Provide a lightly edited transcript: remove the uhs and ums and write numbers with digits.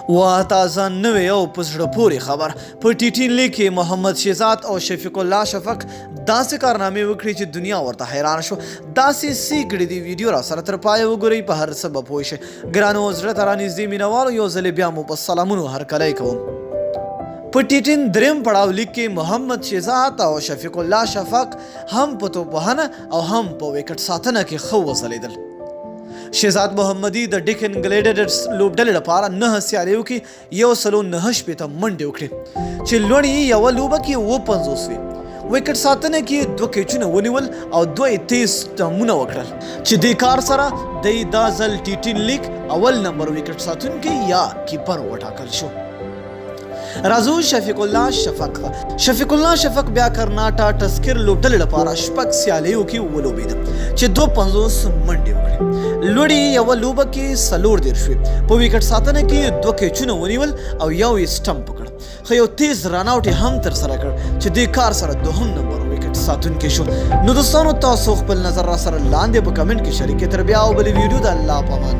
وا تازه نوې او په زړه پورې خبر په ټي لیګ کې محمد شهزاد او شفیق الله شفق داسې کارنامې وکړي چې دنیا ورته حیران شو. داسې سیګړې دی ویډیو را سره تر پایه وګورئ، په هر څه به پوه شئ. ګرانو زړه ته رانږدې مینهوالو یو ځلې بیا مو په سلامونو هرکلی کوم. په ټي دریم پړاو لیګ کې محمد شهزاد او شفیق الله شفق هم په توپوهنه او هم په وکټ ساتنه کې ښه وځلېدل. شهزاد محمدي د ډیکن ګلیډیټرز لوبډلې لپاره 9 سیالیو کې 109 منډې وکړې چې لوړې یې یوه لوبه کې 50 وې. وکټ ساتنه کې 2 کیچونه ونیول او 2 تیز ټمونه وکړل چې دې کار سره د دا ځل ټي لیګ اول نمبر وکټ ساتونکی یا کیپر وټاکل شو. راځو شفیق الله شفق شفیق الله شفق بیا کرناټا ټسکر لوبډلې لپاره 6 سیالیو کې ولوبېده چې 250 منډې وکړې. لوړې یوه لوبه کې 40 شوې. په وکټ ساتنه کې 2 کیچونه ونیول او یو یې سټمپ وکړ. خو یو تیز رن آوټ هم ترسره کړ چې دې کار سره 2 نمبر وکټ ساتونکی شو. نو دوستانو تاسو خپل نظر را سره لاندې په کمنټ کې شریک کړئ. تر بیا او بلې ویډیو د الله په امان.